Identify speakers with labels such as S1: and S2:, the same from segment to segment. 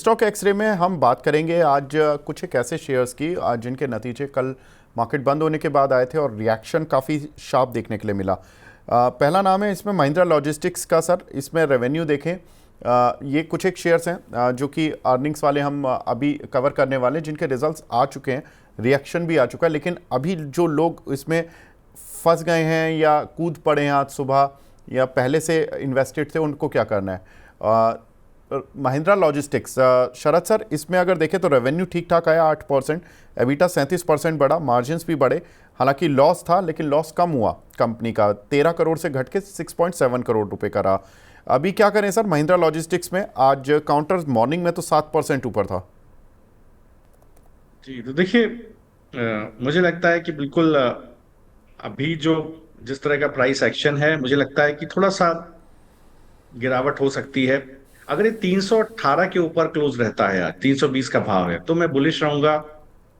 S1: Stock x ray में हम बात करेंगे आज कुछ एक ऐसे शेयर्स की आज जिनके नतीजे कल मार्केट बंद होने के बाद आए थे और रिएक्शन काफ़ी शार्प देखने के लिए मिला। पहला नाम है इसमें महिंद्रा लॉजिस्टिक्स का। सर इसमें रेवेन्यू देखें, ये कुछ एक शेयर्स हैं जो कि अर्निंग्स वाले हम अभी कवर करने वाले हैं, जिनके रिजल्ट्स आ चुके हैं, रिएक्शन भी आ चुका है। लेकिन अभी जो लोग इसमें फंस गए हैं या कूद पड़े हैं आज सुबह या पहले से इन्वेस्टेड थे, उनको क्या करना है? महिंद्रा लॉजिस्टिक्स, शरद सर, इसमें अगर देखें तो रेवेन्यू ठीक ठाक आया 8%, एबिटा 37% बढ़ा, मार्जिन्स भी बढ़े। हालांकि लॉस था लेकिन लॉस कम हुआ कंपनी का, 13 करोड़ से घट के 6.7 करोड़ रुपए का रहा। अभी क्या करें सर महिंद्रा लॉजिस्टिक्स में? आज काउंटर मॉर्निंग में तो 7% ऊपर था।
S2: जी, तो देखिए, मुझे लगता है कि बिल्कुल अभी जो जिस तरह का प्राइस एक्शन है, मुझे लगता है कि थोड़ा सा गिरावट हो सकती है। अगर ये 318 के ऊपर क्लोज रहता है, आज 320 का भाव है, तो मैं बुलिश रहूंगा।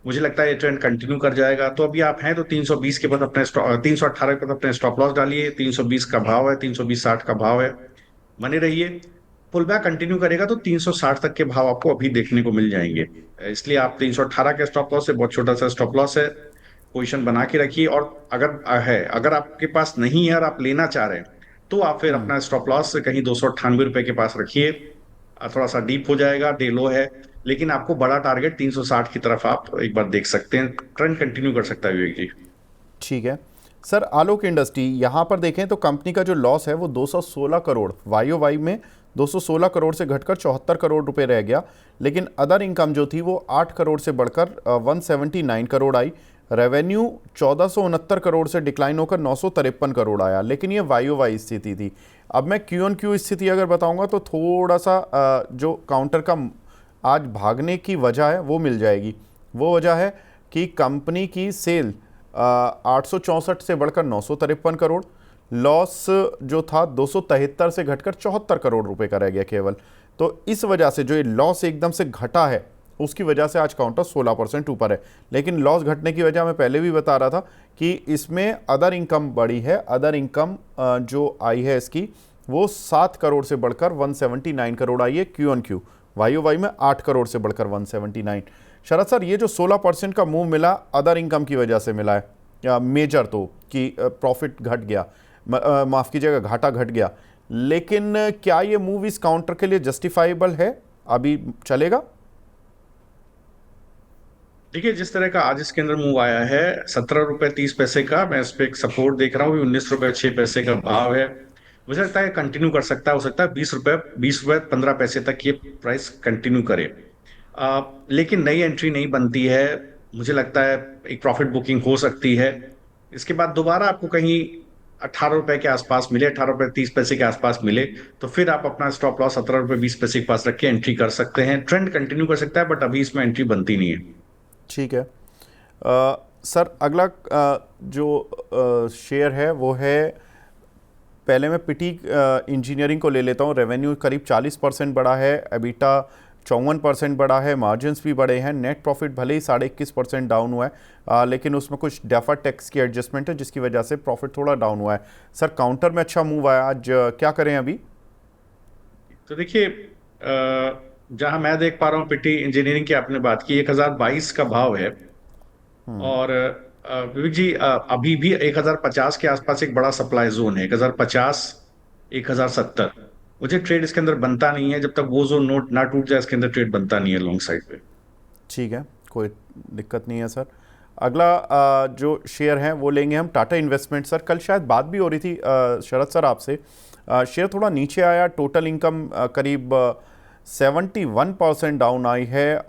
S2: मुझे लगता है ये ट्रेंड कंटिन्यू कर जाएगा। तो अभी आप हैं तो 320 के पास अपने 318 के पास अपने स्टॉप लॉस डालिए। 320 का भाव है, 320-60 का भाव है, बने रहिए। पुल बैक कंटिन्यू करेगा तो 360 तक के भाव आपको अभी देखने को मिल जाएंगे। इसलिए आप 318 के स्टॉप लॉस से, बहुत छोटा सा स्टॉप लॉस है, पोजीशन बना के रखिए। और अगर आपके पास नहीं है और आप लेना चाह रहे हैं, तो आप फिर अपना स्टॉप लॉस कहीं 298 रुपए के पास रखिए। थोड़ा सा डीप हो जाएगा, डे लो है, लेकिन आपको बड़ा टारगेट 360 की तरफ आप एक बार देख सकते हैं। ट्रेंड कंटिन्यू कर सकता है विवेक जी।
S1: ठीक है सर। आलोक इंडस्ट्री, यहाँ पर देखें तो कंपनी का जो लॉस है वो 216 करोड़ वाई में 216 करोड़ से घटकर 74 करोड़ रुपए रह गया। लेकिन अदर इनकम जो थी वो 8 करोड़ से बढ़कर 179 करोड़ आई। रेवेन्यू 1469 करोड़ से डिक्लाइन होकर 953 करोड़ आया। लेकिन ये वाई स्थिति थी। अब मैं क्यू ऑन क्यू स्थिति अगर बताऊंगा तो थोड़ा सा जो काउंटर का आज भागने की वजह है वो मिल जाएगी। वो वजह है कि कंपनी की सेल 864 से बढ़कर 953 करोड़, लॉस जो था 273 से घटकर 74 करोड़ रुपए का रह गया केवल। तो इस वजह से जो ये लॉस एकदम से घटा है उसकी वजह से आज काउंटर 16% ऊपर है। लेकिन लॉस घटने की वजह मैं पहले भी बता रहा था कि इसमें अदर इनकम बढ़ी है। अदर इनकम जो आई है इसकी वो 7 करोड़ से बढ़कर 179 करोड़ आई है क्यू ऑन क्यू। वाई में 8 करोड़ से बढ़कर 179। शरद सर, ये जो 16% का मूव मिला अदर इनकम की वजह से मिला है, या मेजर तो कि प्रॉफिट घट गया, माफ़ कीजिएगा घाटा घट गया। लेकिन क्या ये मूव इस काउंटर के लिए जस्टिफाइबल है? अभी चलेगा?
S2: देखिए, जिस तरह का आज इसके अंदर मूव आया है 17 रुपए 30 पैसे का, मैं इस पे एक सपोर्ट देख रहा हूँ। 19 रुपए 6 पैसे का भाव है। मुझे लगता है कंटिन्यू कर सकता है, हो सकता है 20 रुपए 15 पैसे तक ये प्राइस कंटिन्यू करे। लेकिन नई एंट्री नहीं बनती है। मुझे लगता है एक प्रॉफिट बुकिंग हो सकती है। इसके बाद दोबारा आपको कहीं 18 रुपए के आसपास मिले, 18 रुपए 30 पैसे के आसपास मिले, तो फिर आप अपना स्टॉप लॉस 17 रुपए 20 पैसे के पास रख के एंट्री कर सकते हैं। ट्रेंड कंटिन्यू कर सकता है, बट अभी इसमें एंट्री बनती नहीं है।
S1: ठीक है। सर अगला जो शेयर है वो है, पहले मैं पिटी इंजीनियरिंग को ले लेता हूँ। रेवेन्यू करीब 40% बढ़ा है, एबिटा 54% बढ़ा है, मार्जिन्स भी बढ़े हैं। नेट प्रॉफिट भले ही 21.5% डाउन हुआ है, लेकिन उसमें कुछ डेफर्ड टैक्स की एडजस्टमेंट है जिसकी वजह से प्रॉफिट थोड़ा डाउन हुआ है। सर काउंटर में अच्छा मूव आया आज, क्या करें अभी?
S2: तो देखिए, जहां मैं देख पा रहा हूँ, पिटी इंजीनियरिंग की आपने बात की, 1022 का भाव है। और विवेक जी, अभी भी 1050 के आसपास एक बड़ा सप्लाई जोन है, 1050 1070। मुझे ट्रेड इसके अंदर बनता नहीं है, जब तक वो जोन नोट ना टूट जाए इसके अंदर ट्रेड बनता नहीं है लॉन्ग साइड पे।
S1: ठीक है, कोई दिक्कत नहीं है सर। अगला जो शेयर है वो लेंगे हम टाटा इन्वेस्टमेंट। सर कल शायद बात भी हो रही थी शरद सर आपसे, शेयर थोड़ा नीचे आया, टोटल इनकम करीब 71% डाउन आई है,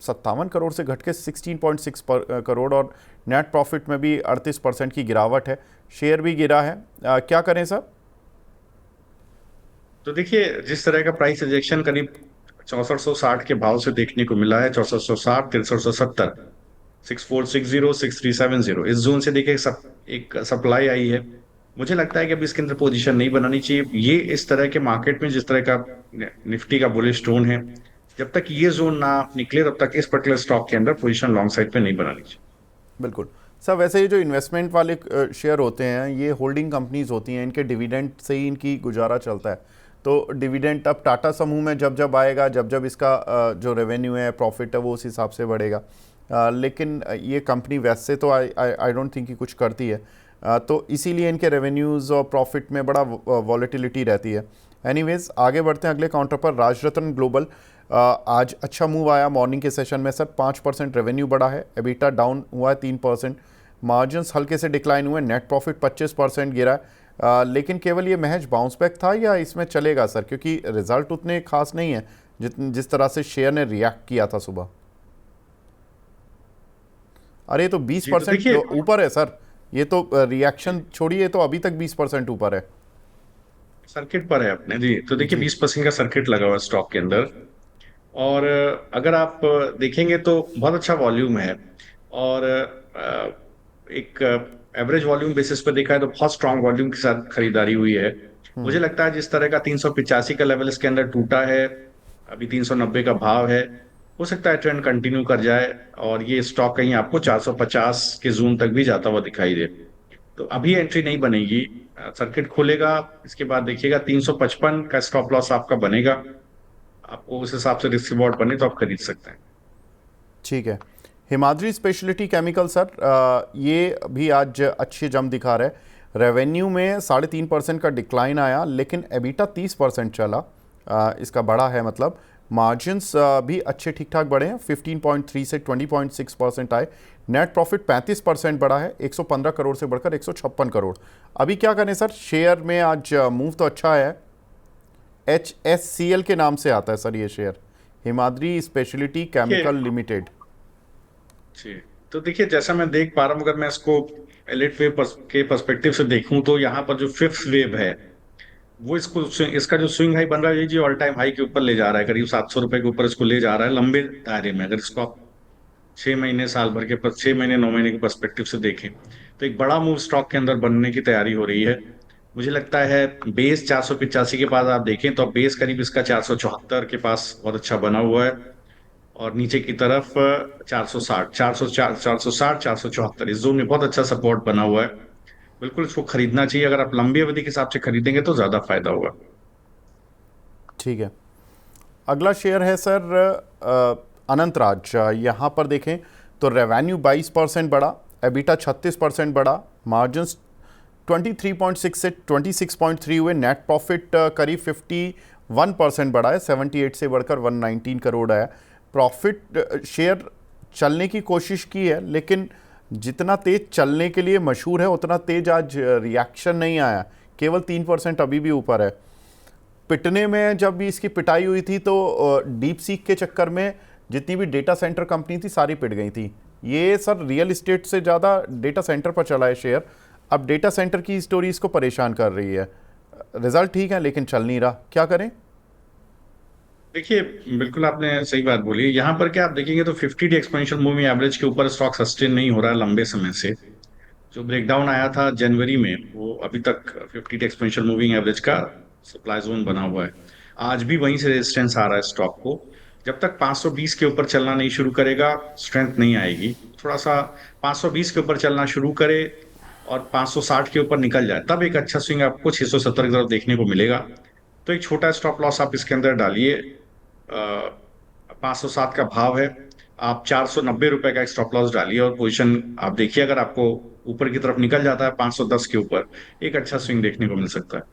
S1: 57 करोड़ से घट के 16.6 करोड़, और नेट प्रॉफिट में भी 38% की गिरावट है। शेयर भी गिरा है, क्या करें सर?
S2: तो देखिए, जिस तरह का प्राइस रिजेक्शन करीब 6460 के भाव से देखने को मिला है, 6460 6370, 6460 6370, इस जोन से देखिए एक सप्लाई आई है। मुझे लगता है कि अब इसके अंदर पोजीशन नहीं बनानी चाहिए। ये इस तरह के मार्केट में जिस तरह का निफ्टी का बुलिश टोन है, जब तक ये जोन ना निकले तब तक इस पर्टिकुलर स्टॉक के अंदर पोजीशन लॉन्ग साइड पे नहीं बनानी चाहिए।
S1: बिल्कुल सर। वैसे ये जो इन्वेस्टमेंट वाले शेयर होते हैं ये होल्डिंग कंपनीज होती हैं, इनके डिविडेंड से ही इनकी गुजारा चलता है। तो डिविडेंड अब टाटा समूह में जब जब आएगा, जब जब इसका जो रेवेन्यू है, प्रॉफिट है, वो उस हिसाब से बढ़ेगा। लेकिन ये कंपनी वैसे तो आई डोंट थिंक कि कुछ करती है, तो इसीलिए इनके रेवेन्यूज़ और प्रॉफिट में बड़ा वॉलेटिलिटी रहती है। एनीवेज, आगे बढ़ते हैं अगले काउंटर पर। राजरत्न ग्लोबल, आज अच्छा मूव आया मॉर्निंग के सेशन में सर। 5% रेवेन्यू बढ़ा है, एबिटा डाउन हुआ है 3%, मार्जिन्स हल्के से डिक्लाइन हुए, नेट प्रॉफिट 25% गिरा है। लेकिन केवल ये महज बाउंस बैक था या इसमें चलेगा सर, क्योंकि रिजल्ट उतने खास नहीं है जिस तरह से शेयर ने रिएक्ट किया था सुबह। अरे, तो 20% ऊपर है सर, ये तो रिएक्शन छोड़िए, तो अभी तक 20% ऊपर है।
S2: सर्किट पर है अपने जी, तो देखिए
S1: जी
S2: 20% का सर्किट लगा हुआ है स्टॉक के अंदर। और अगर आप देखेंगे तो बहुत अच्छा वॉल्यूम है। और एक एवरेज वॉल्यूम बेसिस पे देखा है तो बहुत स्ट्रांग वॉल्यूम के साथ खरीदारी हुई है। मुझे लगता है जिस तरह का 385 का लेवल इसके अंदर टूटा है, अभी 390 का भाव है, हो सकता है ट्रेंड कंटिन्यू कर जाए और ये स्टॉक कहीं आपको 450 के जोन तक भी जाता हुआ दिखाई दे। तो अभी एंट्री नहीं बनेगी, सर्किट खोलेगा, इसके बाद देखिएगा 355 का स्टॉप लॉस आपका बनेगा। आपको उस हिसाब से रिस्क रिवॉर्ड बने तो आप खरीद सकते हैं।
S1: ठीक है। हिमाद्री स्पेशलिटी केमिकल सर, ये भी आज अच्छी जम दिखा रहा है। रेवेन्यू में 3.5% का डिक्लाइन आया, लेकिन एबिटा 30% चला, इसका बड़ा है मतलब। मार्जिन्स भी अच्छे ठीक ठाक बढ़े हैं, 15.3 से 20.6% आए। नेट प्रॉफिट 35% बढ़ा है, 115 करोड़ से बढ़कर 156 करोड़। अभी क्या करें सर, शेयर में आज मूव तो अच्छा है। HSCL के नाम से आता है सर ये share, Himadri speciality chemical limited.
S2: जी, तो देखिए जैसा मैं देख पा रहा हूँ, अगर मैं इसको एलिट वेव के पर्सपेक्टिव से देखूं तो यहाँ पर जो फिफ्थ वेव है वो इसको इसका जो स्विंग हाई बन रहा है ये जी ऑल टाइम हाई के ऊपर ले जा रहा है, करीब 700 रुपए के ऊपर इसको ले जा रहा है लंबे दायरे में। अगर इसको आप 6 महीने, साल भर के 6 महीने 9 महीने के पर्सपेक्टिव से देखें तो एक बड़ा मूव स्टॉक के अंदर बनने की तैयारी हो रही है। मुझे लगता है बेस 485 के पास आप देखें तो बेस करीब इसका 474 के पास बहुत अच्छा बना हुआ है, और नीचे की तरफ 460, 474 इस जोन में बहुत अच्छा सपोर्ट बना हुआ है। बिल्कुल इसको खरीदना चाहिए, अगर आप लंबी अवधि के हिसाब से खरीदेंगे तो ज्यादा फायदा होगा।
S1: ठीक है। अगला शेयर है सर अनंतराज। यहाँ पर देखें तो रेवेन्यू 22% बढ़ा, एबिटा 36% बढ़ा, मार्जिन्स 23.6 से 26.3 हुए, नेट प्रॉफिट करीब 51% बढ़ा है, 78 से बढ़कर 119 करोड़ आया। प्रॉफिट शेयर चलने की कोशिश की है, लेकिन जितना तेज चलने के लिए मशहूर है उतना तेज आज रिएक्शन नहीं आया, केवल 3% अभी भी ऊपर है। पिटने में जब भी इसकी पिटाई हुई थी तो डीप सीक के चक्कर में जितनी भी डेटा सेंटर कंपनी थी सारी पिट गई थी। ये सर रियल इस्टेट से ज़्यादा डेटा सेंटर पर चला है शेयर। अब डेटा सेंटर की स्टोरी इसको परेशान कर रही है। रिजल्ट ठीक है लेकिन चल नहीं रहा, क्या करें?
S2: देखिए बिल्कुल आपने सही बात बोली। यहाँ पर क्या आप देखेंगे तो 50 डे एक्सपेंशन मूविंग एवरेज के ऊपर स्टॉक सस्टेन नहीं हो रहा है लंबे समय से। जो ब्रेकडाउन आया था जनवरी में वो अभी तक 50 डे एक्सपेंशन मूविंग एवरेज का सप्लाई जोन बना हुआ है। आज भी वहीं से रेजिस्टेंस आ रहा है स्टॉक को। जब तक 520 के ऊपर चलना नहीं शुरू करेगा स्ट्रेंथ नहीं आएगी। थोड़ा सा 520 के ऊपर चलना शुरू करे और 560 के ऊपर निकल जाए तब एक अच्छा स्विंग आपको 670 की तरफ देखने को मिलेगा। तो एक छोटा स्टॉप लॉस आप इसके अंदर डालिए। 507 का भाव है, आप 490 रुपए का एक स्टॉप लॉस डालिए और पोजीशन आप देखिए, अगर आपको ऊपर की तरफ निकल जाता है 510 के ऊपर एक अच्छा स्विंग देखने को मिल सकता है।